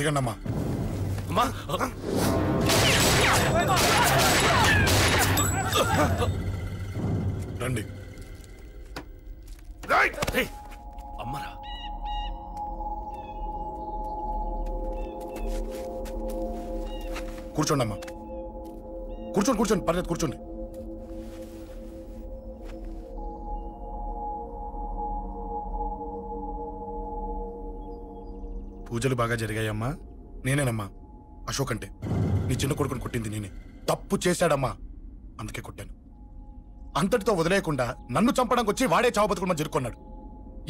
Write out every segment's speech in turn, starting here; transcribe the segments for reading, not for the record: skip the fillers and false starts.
దిగండమ్మా. రండి. అమ్మరా కూర్చోండి అమ్మా. కూర్చోండి పర్లేదు కూర్చోండి. పూజలు బాగా జరిగాయమ్మా? నేనేనమ్మా అశోక్ అంటే. నీ చిన్న కొడుకుని కొట్టింది నేనే. తప్పు చేశాడమ్మా, అందుకే కొట్టాను. అంతటితో వదిలేయకుండా నన్ను చంపడానికి వచ్చి వాడే చావు బతుకుని జరుపుకున్నాడు.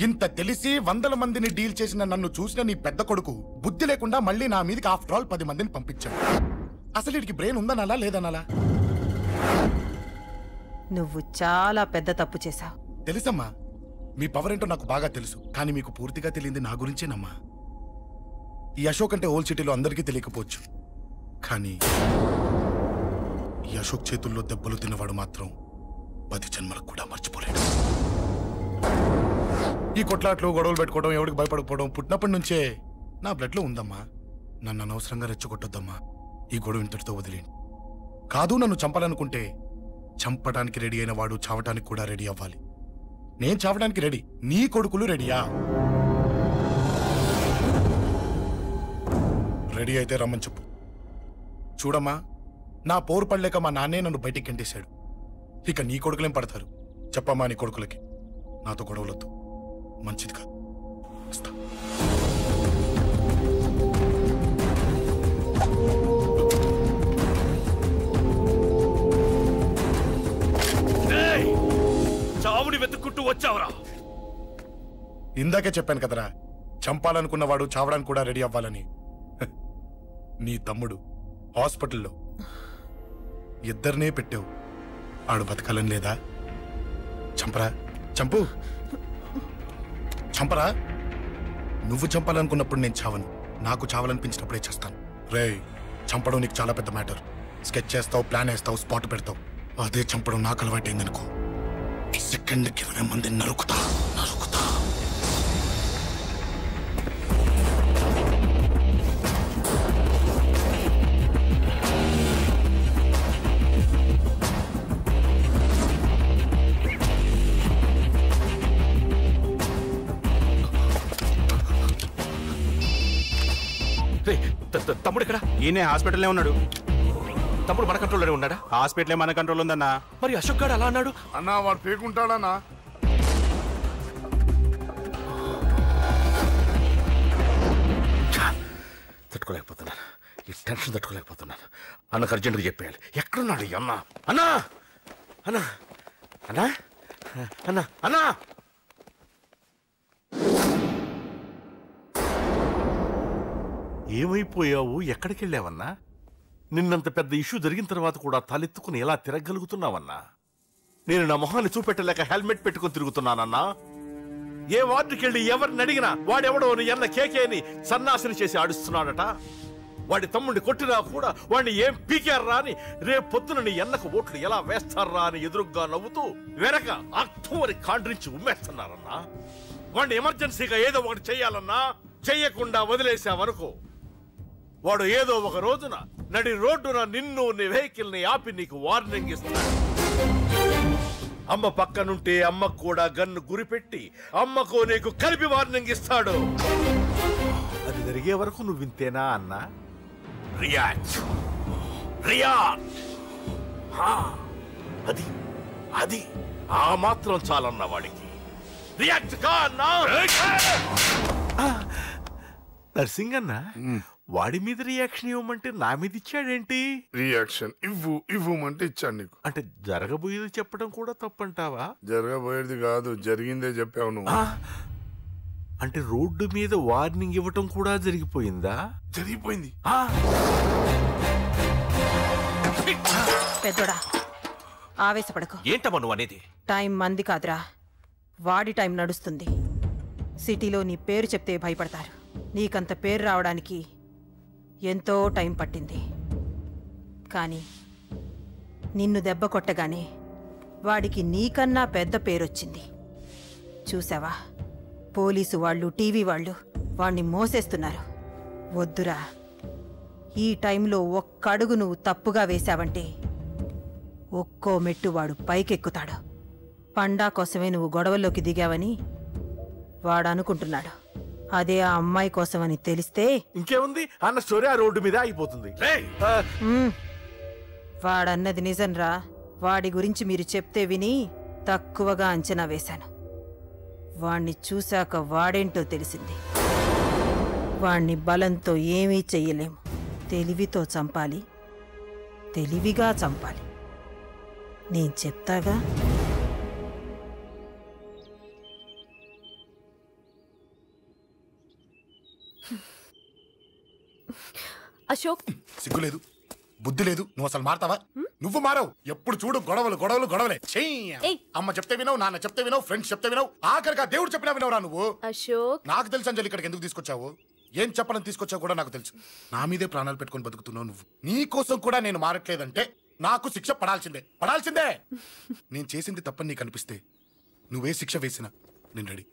ఇంత తెలిసి 100 మందిని డీల్ చేసిన నన్ను చూసిన నీ పెద్ద కొడుకు బుద్ధి లేకుండా మళ్ళీ నా మీదకి ఆఫ్టర్ ఆల్ 10 మందిని పంపించాడు. అసలు వీడికి బ్రెయిన్ ఉందనాలా లేదనాలా? నువ్వు చాలా పెద్ద తప్పు చేశావు. తెలుసమ్మా, మీ పవర్ ఏంటో నాకు బాగా తెలుసు. కానీ మీకు పూర్తిగా తెలియంది నా గురించేనమ్మా. ఈ అశోక్ అంటే ఓల్డ్ సిటీలో అందరికీ తెలియకపోవచ్చు, కానీ ఈ అశోక్ చేతుల్లో దెబ్బలు తిన్నవాడు మాత్రం 10 జన్మలకు కూడా మర్చిపోలేడు. ఈ కొట్లాట్లు గొడవలు పెట్టుకోవడం, ఎవరికి భయపడకపోవడం పుట్టినప్పటి నుంచే నా బ్లడ్ లో ఉందమ్మా. నన్ను అనవసరంగా రెచ్చగొట్టొద్దమ్మా. ఈ గొడవ ఇంతటితో వదిలేండి. కాదు, నన్ను చంపాలనుకుంటే చంపడానికి రెడీ అయిన వాడు చావటానికి కూడా రెడీ అవ్వాలి. నేను చావడానికి రెడీ, నీ కొడుకులు రెడీయా? రెడీ అయితే రమ్మని చెప్పు. చూడమ్మా, నా పోరు పడలేక మా నాన్నే నన్ను బయటికి గంటేశాడు. ఇక నీ కొడుకులేం పడతారు? చెప్పమ్మా నీ కొడుకులకి నాతో గొడవలొద్దు, మంచిది కాదు. వస్తా. చావుని వెతుక్కుంటూ వచ్చావురా? ఇందాకే చెప్పాను కదరా, చంపాలనుకున్నవాడు చావడానికి కూడా రెడీ అవ్వాలని. నీ తమ్ముడు హాస్పిటల్లో ఇద్దరినే పెట్టావు. ఆడు బతకాలని లేదా? చంపరా, చంపు, చంపరా. నువ్వు చంపాలనుకున్నప్పుడు నేను చావను, నాకు చావాలనిపించినప్పుడే చేస్తాను. రే, చంపడం నీకు చాలా పెద్ద మ్యాటర్. స్కెచ్ చేస్తావు, ప్లాన్ వేస్తావు, స్పాట్ పెడతావు. అదే చంపడం నాకు అలవాటైందనుకో, సెకండ్కి 20 మందిని నరుకుతా. తమ్ముడు ఇక్కడ? ఈయనే హాస్పిటల్లో ఉన్నాడు. తమ్ముడు మన కంట్రోల్లోనే ఉన్నాడా? హాస్పిటలే మన కంట్రోల్ ఉందన్నా. మరి అశోక్ గారు అలా అన్నాడు? అన్నా వాడు పేకుంటాడన్నా. తట్టుకోలేకపోతున్నాను, ఈ టెన్షన్ తట్టుకోలేకపోతున్నాను. అన్నకు అర్జెంట్గా చెప్పేయాలి. ఎక్కడున్నాడు ఈ అన్న? అన్నా అన్నా అన్నా అన్నా అన్నా ఏమైపోయావు? ఎక్కడికి వెళ్ళావన్నా? నిన్నంత పెద్ద ఇష్యూ జరిగిన తర్వాత కూడా తలెత్తుకుని ఎలా తిరగలుగుతున్నావన్నా? నేను నా మొహాన్ని చూపెట్టలేక హెల్మెట్ పెట్టుకుని తిరుగుతున్నానన్నా. ఏ వార్డుకి వెళ్ళి ఎవరిని అడిగినా వాడెవడో నీ అన్న కేకేని సన్నాసిని చేసి ఆడిస్తున్నాడట. వాడి తమ్ముడిని కొట్టినా కూడా వాడిని ఏం పీకారా అని రేపు పొద్దున నీ అన్నకు ఓట్లు ఎలా వేస్తారా అని ఎదురుగ్గా నవ్వుతూ వెనక అక్టోబరి కాండ్రించి ఉమ్మేస్తున్నారన్నా. వాడిని ఎమర్జెన్సీగా ఏదో ఒకటి చెయ్యాలన్నా. చెయ్యకుండా వదిలేసావనుకో, వాడు ఏదో ఒక రోజున నడి రోడ్డున నిన్ను నీ వెహికల్ ని ఆపి నీకు వార్నింగ్ ఇస్తాడు. అమ్మ పక్కనుంటే అమ్మకు కూడా గన్ను గురిపెట్టి అమ్మకు నీకు కలిపి వార్నింగ్ ఇస్తాడు. అది జరిగే వరకు నువ్వు వింతేనా అన్నా? React react. అది అది ఆ మాత్రం చాలన్న వాడికి. రియాక్ట్ కా అన్నా. నర్సింగ్ అన్నా, వాడి మీద రియాక్షన్ ఇవ్వమంటే నా మీద ఇచ్చాడేంటి? రియాక్షన్ ఇవ్వమంటే ఇచ్చాడు నీకు. అంటే జరగబోయేది చెప్పడం కూడా తప్పంటావా? జరగబోయేది కాదు, జరిగిందే చెప్పావు నువ్వు. అంటే రోడ్డు మీద వార్నింగ్ ఇవ్వటం కూడా జరిగిపోయిందా? జరిగిపోయింది. పెద్దోడా, ఆవేశపడకు. ఏంటమ్మా నువ్వు అనేది? టైం మంది కాదురా, వాడి టైం నడుస్తుంది. సిటీలో నీ పేరు చెప్తే భయపడతారు. నీకంత పేరు రావడానికి ఎంతో టైం పట్టింది. కానీ నిన్ను దెబ్బ కొట్టగానే వాడికి నీకన్నా పెద్ద పేరొచ్చింది. చూసావా, పోలీసు వాళ్ళు, టీవీ వాళ్ళు వాణ్ణి మోసేస్తున్నారు. వద్దురా, ఈ టైంలో ఒక్కడుగు నువ్వు తప్పుగా వేశావంటే ఒక్కో మెట్టు వాడు పైకెక్కుతాడు. పండా కోసమే నువ్వు గొడవల్లోకి దిగావని వాడు అనుకుంటున్నాడు. అదే ఆ అమ్మాయి కోసమని తెలిస్తే ఇంకేముంది అన్న స్టోరీ ఆ రోడ్డు మీద అయిపోతుంది. వాడన్నది నిజంరా. వాడి గురించి మీరు చెప్తే విని తక్కువగా అంచనా వేశాను. వాణ్ణి చూశాక వాడేంటో తెలిసింది. వాణ్ణి బలంతో ఏమీ చెయ్యలేము. తెలివితో చంపాలి, తెలివిగా చంపాలి. నేను చెప్తాగా. అశోక్, సిగ్గులేదు, బుద్ధి లేదు. నువ్వు అసలు మారతావా? నువ్వు మారవు. ఎప్పుడు చూడు గొడవలు గొడవలు గొడవలే. ఏయ్. అమ్మ చెప్తే వినవు, నాన్న చెప్తే వినవు, ఫ్రెండ్స్ చెప్తే వినవు, ఆఖరిగా దేవుడు చెప్పినా వినవురా నువ్వు. అశోక్, నాకు తెలుసు అంజలి ఇక్కడికి ఎందుకు తీసుకొచ్చావు, ఏం చెప్పాలని తీసుకొచ్చావు కూడా నాకు తెలుసు. నా మీదే ప్రాణాలు పెట్టుకొని బతుకుతున్నావు నువ్వు. నీ కోసం కూడా నేను మారట్లేదంటే నాకు శిక్ష పడాల్సిందే, పడాల్సిందే. నేను చేసింది తప్పని నీకు అనిపిస్తే నువ్వే శిక్ష వేసినా నేను ready.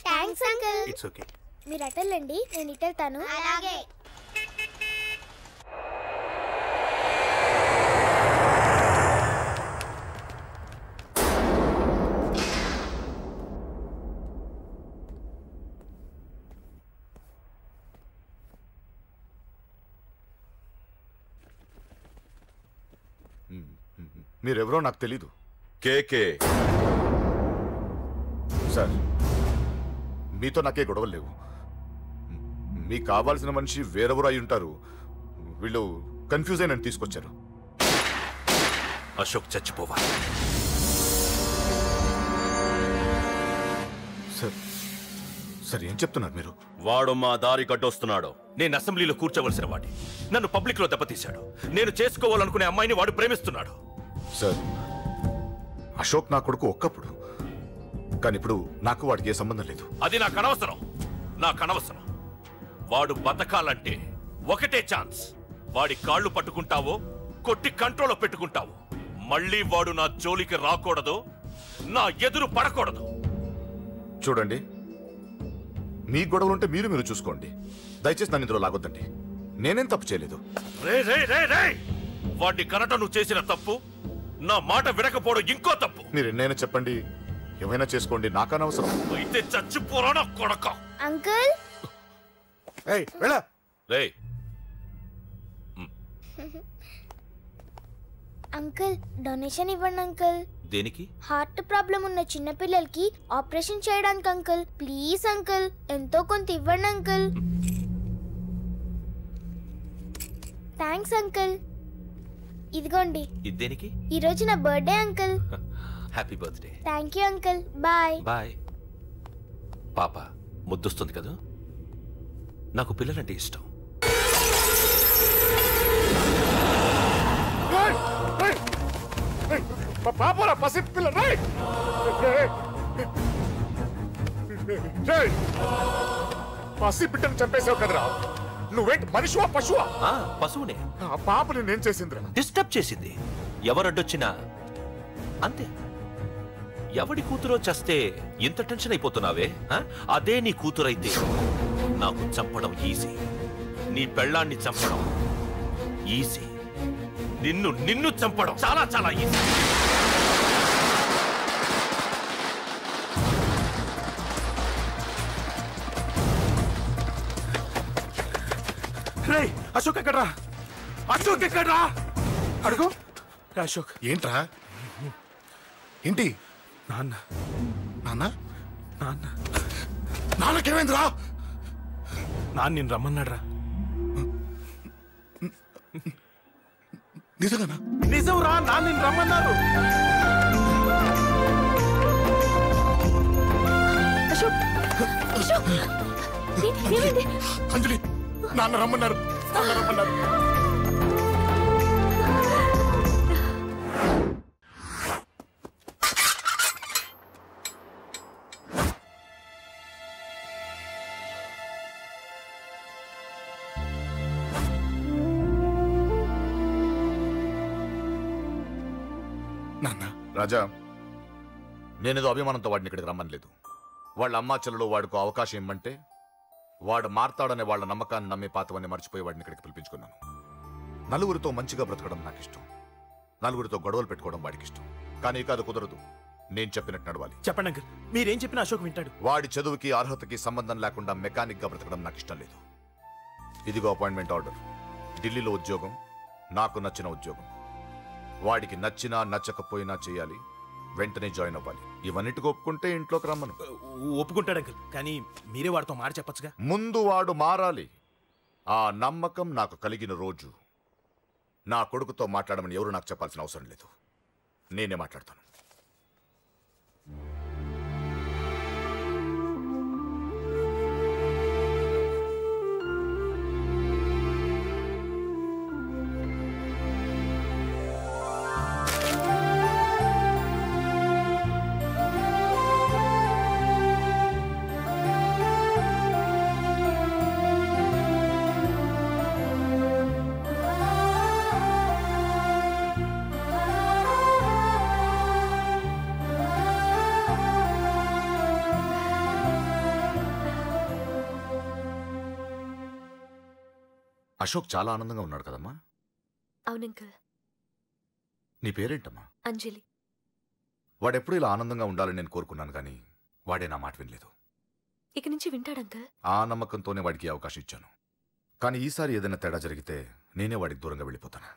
Thanks uncle. It's okay. మీరు అటెళ్ళండి, నేను ఇటెళ్తాను. అలాగే. మీరెవరో నాకు తెలీదు. కేకే సార్, మీతో నాకే గొడవలు లేవు. మీకు కావాల్సిన మనిషి వేరెవరో అయి ఉంటారు. వీళ్ళు కన్ఫ్యూజ్ అయి నన్ను తీసుకొచ్చారు. అశోక్ చచ్చిపోవాలి. సార్, సార్ ఏం చెప్తున్నారు మీరు? వాడు మా దారి కట్టొస్తున్నాడు. నేను అసెంబ్లీలో కూర్చోవలసిన వాడి నన్ను పబ్లిక్ లో దెబ్బతీశాడు. నేను చేసుకోవాలనుకునే అమ్మాయిని వాడు ప్రేమిస్తున్నాడు. సార్, అశోక్ నా కొడుకు ఒక్కప్పుడు, కానీ ఇప్పుడు నాకు వాడికి ఏ సంబంధం లేదు. అది నాకు అనవసరం, నాకు అనవసరం. వాడు బతకాలంటే ఒకటే ఛాన్స్. వాడి కాళ్ళు పట్టుకుంటావో కొట్టి కంట్రోల్లో పెట్టుకుంటావు. మళ్ళీ వాడు నా జోలికి రాకూడదు, నా ఎదురు పడకూడదు. చూడండి, మీ గొడవలుంటే మీరు చూసుకోండి. దయచేసి నన్ను ఇందులో లాగొద్దండి. నేనేం తప్పు చేయలేదు. రే రే రే రే వాడిని కనట నువ్వు చేసిన తప్పు, నా మాట వినకపోవడం ఇంకో తప్పు. మీరు ఎన్నైనా చెప్పండి, ఏమైనా చేసుకోండి, నాకు అనవసరం. అయితే చచ్చిపోరా కొడక. అంకుల్, రే అంకుల్ డొనేషన్ ఇవ్వండి అంకుల్. దేనికి? హార్ట్ ప్రాబ్లం ఉన్న చిన్న పిల్లలకి ఆపరేషన్ చేయడానికి అంకుల్. ప్లీజ్ అంకుల్, ఎంతో కొంత ఇవ్వండి అంకుల్. Thanks uncle. ఇదిగోండి. ఇది దేనికి? ఈ రోజు నా birthday uncle. Happy birthday. Thank you uncle. Bye bye. పాప ముద్దొస్తుంది కదా, నాకు పిల్లలంటే ఇష్టం. పాపరా పసి పిల్ల, పసి బిడ్డను చంపేసావు కదరా. నువ్వేంటి మనిషివా పశువా? పశువునే. ఆ పాపని నేను చేసిందిరా. డిస్టర్బ్ చేసింది. ఎవరడ్డొచ్చినా అంతే. ఎవడి కూతురో చస్తే ఇంత టెన్షన్ అయిపోతున్నావే? అదే నీ కూతురైతే నాకు చంపడం ఈజీ, నీ పెళ్ళాన్ని చంపడం ఈజీ, నిన్ను చంపడం చాలా చాలా ఈజీ. అశోక్ ఎక్కడ్రా? అశోక్ ఎక్కడ్రా? అడుగు. అశోక్ ఏంట్రా? ఏంటి? నాన్న నాన్న నాన్న నాన్నకేమైందిరా? నాన్న నేను రమ్మన్నాడ్రా. నిజంగానా? నిజం రా, నాన్న నేను రమ్మన్నారు. అశోక్, అశోక్, ఏమైంది? అంజలి, నాన్న రమ్మన్నారు, నాన్న రమ్మన్నారు. నాన్న రాజా, నేనేదో అభిమానంతో వాడిని ఇక్కడికి రమ్మనలేదు. వాళ్ళ అమ్మా చెల్లెలు వాడికి అవకాశం ఇమ్మంటే వాడు మారతాడనే వాళ్ళ నమ్మకాన్ని నమ్మి పాతవన్నీ మర్చిపోయి వాడిని ఇక్కడికి పిలిపించుకున్నాను. నలుగురితో మంచిగా బ్రతకడం నాకు ఇష్టం, నలుగురితో గొడవలు పెట్టుకోవడం వాడికి ఇష్టం. కానీ ఇక అది కుదరదు. నేను చెప్పినట్టు నడవాలి. చెప్పండి అంకుల్, మీరేం చెప్పినా అశోక్ వింటాడు. వాడి చదువుకి అర్హతకి సంబంధం లేకుండా మెకానిక్ గా బ్రతకడం నాకు ఇష్టం లేదు. ఇదిగో అపాయింట్మెంట్ ఆర్డర్. ఢిల్లీలో ఉద్యోగం, నాకు నచ్చిన ఉద్యోగం. వాడికి నచ్చినా నచ్చకపోయినా చేయాలి, వెంటనే జాయిన్ అవ్వాలి. ఇవన్నిటికి ఒప్పుకుంటే ఇంట్లోకి రమ్మను. ఒప్పుకుంటాడు అంకుల్, కానీ మీరే వాడితో మాట చెప్పచ్చుగా. ముందు వాడు మారాలి. ఆ నమ్మకం నాకు కలిగిన రోజు నా కొడుకుతో మాట్లాడమని ఎవరు నాకు చెప్పాల్సిన అవసరం లేదు. నేనే మాట్లాడతాను. అశోక్ చాలా ఆనందంగా ఉన్నాడు కదమ్మా? అవునంకల్. నీ పేరేంటమ్మా? అంజలి. వాడెప్పుడు ఇలా ఆనందంగా ఉండాలని నేను కోరుకున్నాను, కానీ వాడే నా మాట వినలేదు. ఇక నుంచి వింటాడంకల్. ఆ నమ్మకంతోనే వాడికి అవకాశం ఇచ్చాను. కానీ ఈసారి ఏదైనా తేడా జరిగితే నేనే వాడికి దూరంగా వెళ్ళిపోతాను.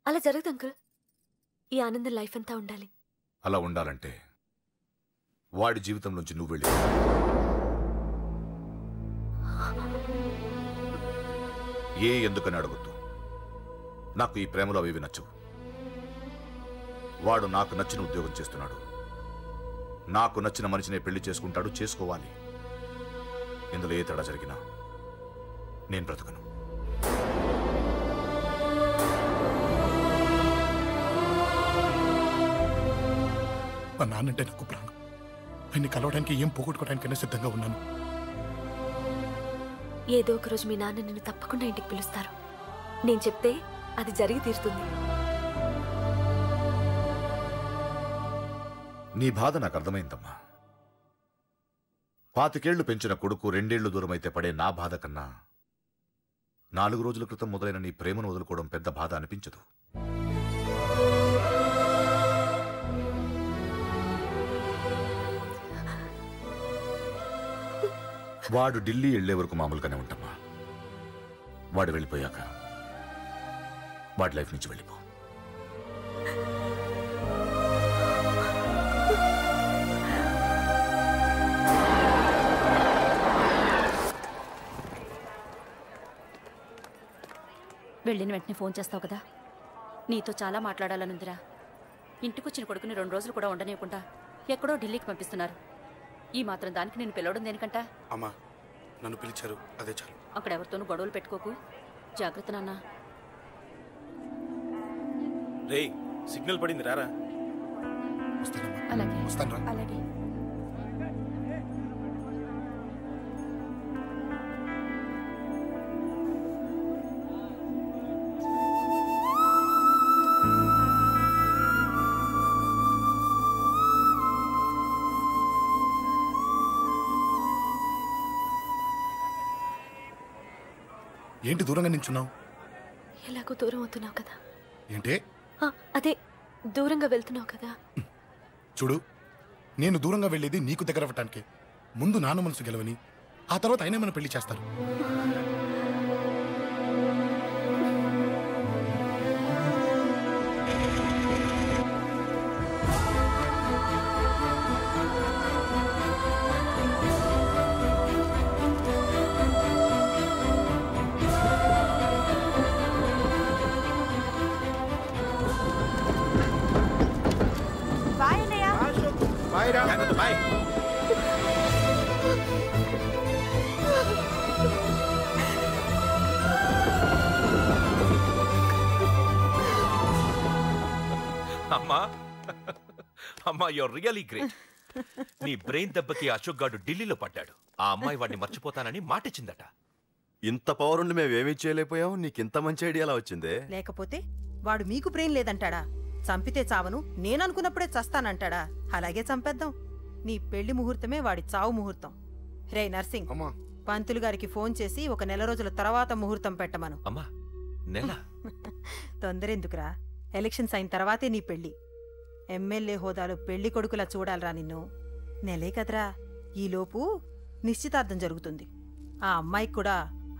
అలా జరగదు అంకుల్. ఈ ఆనందం లైఫ్ అంతా ఉండాలి. అలా ఉండాలంటే వాడి జీవితం నుంచి నువ్వు వెళ్ళి ఎందుకని అడగొద్దు. నాకు ఈ ప్రేమలో అవి నచ్చవు. వాడు నాకు నచ్చిన ఉద్యోగం చేస్తున్నాడు, నాకు నచ్చిన మనిషినే పెళ్లి చేసుకుంటాడు, చేసుకోవాలి. ఇందులో ఏ తేడా జరిగినా నేను బ్రతకను. మా నాన్నంటే నాకు ప్రాణం. ఆయన్ని కలవడానికి ఏం పోగొట్టుకోవడానికైనా సిద్ధంగా ఉన్నాను. ఏదో ఒక రోజు మీ నాన్న నిన్ను తప్పకుండా ఇంటికి పిలుస్తారు. నేను చెప్తే అది జరిగి తీరుతుంది. నీ బాధ నాకు అర్థమైందమ్మా. 25 ఏళ్లు పెంచిన కొడుకు 2 ఏళ్లు దూరమైతే పడే నా బాధ కన్నా 4 రోజుల క్రితం మొదలైన నీ ప్రేమను వదులుకోవడం పెద్ద బాధ అనిపించదు. వాడు ఢిల్లీ వెళ్లే వరకు మామూలుగానే ఉంటామా. వాడు వెళ్ళిపోయాక వాడి లైఫ్ నుంచి వెళ్ళిపో. వెళ్ళిన వెంటనే ఫోన్ చేస్తావు కదా. నీతో చాలా మాట్లాడాలనుందిరా. ఇంటికొచ్చిన కొడుకుని 2 రోజులు కూడా ఉండనివ్వకుండా ఎక్కడో ఢిల్లీకి పంపిస్తున్నారు. ఈ మాత్రం దానికి నేను పిలవడం దేనికంట? అమ్మా, నన్ను పిలిచారు, అదే చాలు. అక్కడ ఎవరితోనూ గొడవలు పెట్టుకోకు. జాగ్రత్త నాన్న. రేయ్, సిగ్నల్ పడింది, రారా. అలాగే వస్తాను. అలాగే. ఏంటి దూరంగా నించున్నావు? ఎలాగో దూరం అవుతున్నావు కదా. ఏంటి? అదే దూరంగా వెళ్తున్నావు కదా. చూడు, నేను దూరంగా వెళ్ళేది నీకు దగ్గర అవ్వటానికి. ముందు నాన్న మనసు గెలవని, ఆ తర్వాత అయినా మన పెళ్లి చేస్తారు. బాయ్. అమ్మా అమ్మా, యూర్ రియలీ గ్రేట్. నీ బ్రెయిన్ దెబ్బకి అశోక్ గాడు ఢిల్లీలో పడ్డాడు. ఆ అమ్మాయి వాడిని మర్చిపోతానని మాటిచ్చిందట. ఇంత పవర్ ఉండి మేమేమీ చేయలేకపోయాం. నీకింత మంచి ఐడియా ఎలా వచ్చిందే? లేకపోతే వాడు మీకు బ్రెయిన్ లేదంటాడా? చంపితే చావను నేననుకున్నప్పుడే చస్తానంటాడా? అలాగే చంపేద్దాం. నీ పెళ్లి ముహూర్తమే వాడి చావు ముహూర్తం. రే నర్సింగ్, పంతులు గారికి ఫోన్ చేసి 1 నెల రోజుల తర్వాత ముహూర్తం పెట్టమను. అమ్మా నెల? తొందరెందుకురా, ఎలక్షన్స్ అయిన తర్వాతే నీ పెళ్లి. ఎమ్మెల్యే హోదాలో పెళ్లి కొడుకులా చూడాలరా నిన్ను. నెలే కదరా, ఈలోపు నిశ్చితార్థం జరుగుతుంది. ఆ అమ్మాయికి కూడా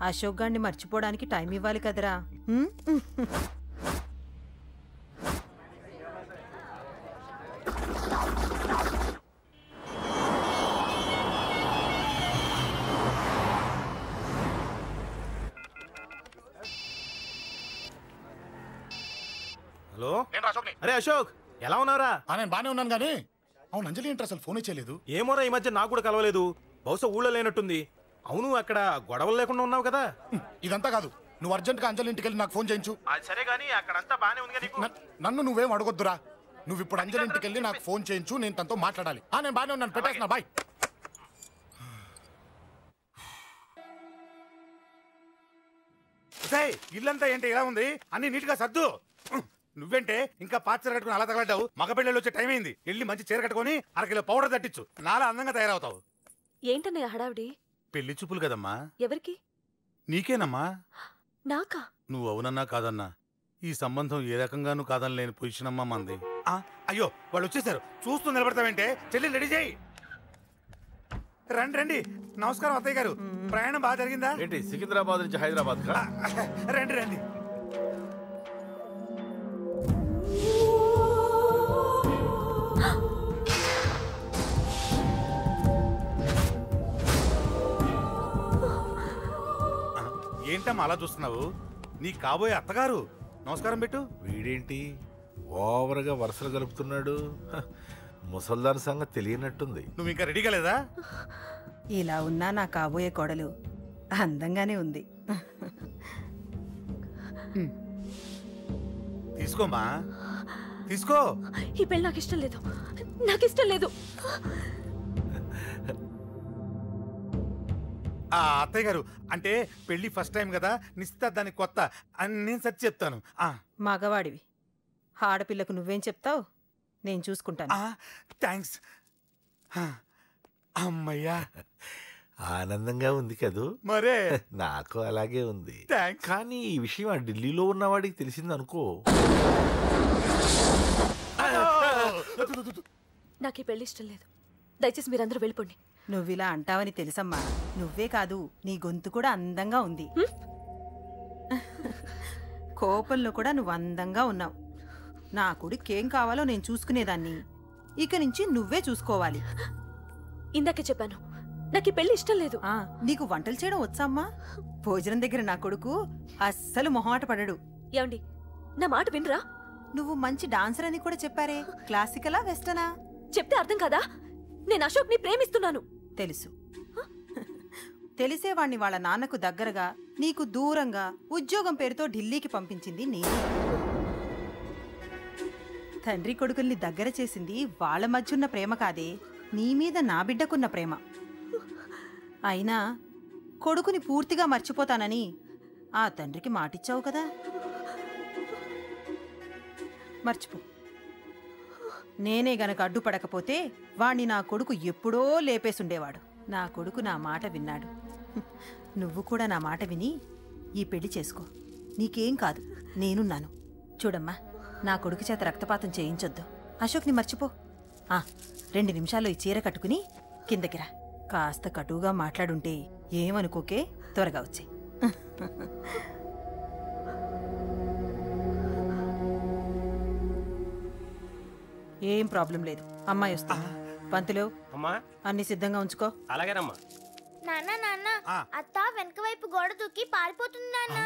అశోక్ గాన్ని మర్చిపోవడానికి టైం ఇవ్వాలి కదరా. హలో, అరే అశోక్, ఎలా ఉన్నారా? నేను బానే ఉన్నాను గానీ అవును, అంజలి ఏంటి అసలు ఫోన్ చేయలేదు? ఏమోరా, ఈ మధ్య నాకు కూడా కలవలేదు. బహుశా ఊళ్ళో లేనట్టుంది. అవును, అక్కడ గొడవలు లేకుండా ఉన్నావు కదా? ఇదంతా కాదు, నువ్వు అర్జెంట్గా అంజలి ఇంటికి వెళ్ళి నాకు ఫోన్ చేయించు. సరే గానీ అక్కడంతా బానే ఉంది కదా? నన్ను నువ్వేం అడగొద్దురా. నువ్వు ఇప్పుడు అంజలి ఇంటికి వెళ్ళి నాకు ఫోన్ చేయించు, నేను తనతో మాట్లాడాలి. నేను బానే ఉన్నాను, పెట్టేస్తున్నా, బాయ్. ఇల్లంతా ఏంటి ఇలా ఉంది? అన్ని నీట్ గా సర్దు. నువ్వేంటే ఇంకా పాత చీర కట్టుకుని అలా తగలడ్డావు? మగ పిల్లలు వచ్చే టైం అయింది. వెళ్ళి మంచి చీర కట్టుకుని 1 కిలో పౌడర్ తట్టించు. నాలా అందంగా తయారవుతావు. ఏంటన్నయ్య హడావిడి? పెళ్లి చూపులు కదమ్మా. ఎవరికి? నీకేనమ్మా. నాకా? నువ్వు అవునన్నా కాదన్నా ఈ సంబంధం ఏ రకంగానూ కాదని లేని పొజిషన్ అమ్మా మంది. అయ్యో, వాళ్ళు వచ్చేసారు. చూస్తూ నిలబడతావేంటే? చెల్లి రెడీ చేయి. రండి రండి. నమస్కారం అత్తయ్య గారు. ప్రయాణం బాగా జరిగిందా? ఏంటి సికింద్రాబాద్ నుంచి హైదరాబాద్ కా? రండి రండి. ఏంటమ్మా అలా చూస్తున్నావు? నీ కాబోయే అత్తగారు. నమస్కారం పెట్టు. వీడేంటి ఓవర్గా వరుసలు కలుపుతున్నాడు? ముసల్దాన్ సంగతి తెలియనట్టుంది. నువ్వు ఇంకా రెడీ కాలేదా? ఇలా ఉన్నా నా కాబోయే కోడలు అందంగానే ఉంది. తీసుకోమా, తీసుకో. ఈ పెళ్ళి నాకు ఇష్టం లేదు, నాకు ఇష్టం లేదు. అత్తయ్య గారు, అంటే పెళ్లి ఫస్ట్ టైం కదా, నిశ్చితార్థానికి కొత్త అని నేను సరి చెప్తాను. మగవాడివి, ఆడపిల్లకు నువ్వేం చెప్తావు? నేను చూసుకుంటాను. థ్యాంక్స్. అమ్మయ్యా, ఆనందంగా ఉంది కదూ? మరే నాకు అలాగే ఉంది. కానీ ఈ విషయం ఆ ఢిల్లీలో ఉన్నవాడికి తెలిసింది అనుకో. నాకు ఈ పెళ్లి ఇష్టం లేదు. దయచేసి మీరందరూ వెళ్ళిపోండి. నువ్విలా అంటావని తెలుసమ్మా. నువ్వే కాదు, నీ గొంతు కూడా అందంగా ఉంది. కోపంలో కూడా నువ్వు అందంగా ఉన్నావు. నా కొడుకేం కావాలో నేను చూసుకునేదాన్ని. ఇక నుంచి నువ్వే చూసుకోవాలి. ఇందాకే చెప్పాను, నాకు ఈ పెళ్లి ఇష్టం లేదు. నీకు వంటలు చేయడం వచ్చామ్మా? భోజనం దగ్గర నా కొడుకు అస్సలు మొహమాట పడడు. ఏమండి, నా మాట వినరా? నువ్వు మంచి డాన్సర్ అని కూడా చెప్పారే. క్లాసికలా వెస్టర్నా? చెప్తే అర్థం కాదా? నేను అశోక్ ని ప్రేమిస్తున్నాను. తెలుసు. తెలిసేవాణ్ణి వాళ్ళ నాన్నకు దగ్గరగా, నీకు దూరంగా ఉద్యోగం పేరుతో ఢిల్లీకి పంపించింది నేను. తండ్రి కొడుకుల్ని దగ్గర చేసింది వాళ్ళ మధ్యున్న ప్రేమ కాదే, నీ మీద నా బిడ్డకున్న ప్రేమ. అయినా కొడుకుని పూర్తిగా మర్చిపోతానని ఆ తండ్రికి మాటిచ్చావు కదా. మర్చిపో. నేనే గనక అడ్డుపడకపోతే వాణ్ణి నా కొడుకు ఎప్పుడో లేపేసుండేవాడు. నా కొడుకు నా మాట విన్నాడు. నువ్వు కూడా నా మాట విని ఈ పెళ్లి చేసుకో. నీకేం కాదు, నేనున్నాను. చూడమ్మా, నా కొడుకు చేత రక్తపాతం చేయించొద్దు. అశోక్ని మర్చిపో. 2 నిమిషాల్లో ఈ చీర కట్టుకుని కిందకిరా. కాస్త కటువుగా మాట్లాడుంటే ఏమనుకోకే, త్వరగా వచ్చే. ఏం ప్రాబ్లం లేదు, అమ్మాయి వస్తా. పంతులు, అన్ని సిద్ధంగా ఉంచుకో. అలాగేనమ్మా. నాన్న నాన్న, అత్త వెనక వైపు గోడ దూకి పారిపోతుంది నాన్న.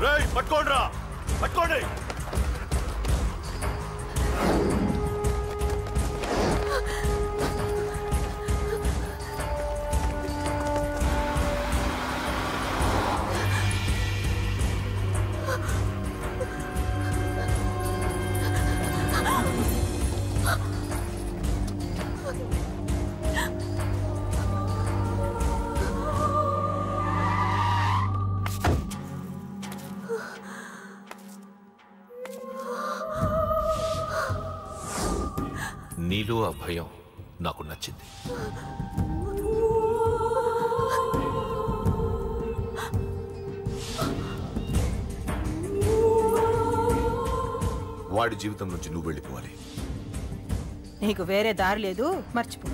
రేయ్, పట్టుకోండిరా, పట్టుకోండి. నీలో ఆ భయం నాకు నచ్చింది. వాడి జీవితం నుంచి నువ్వు వెళ్ళిపోవాలి. నీకు వేరే దారి లేదు, మర్చిపో.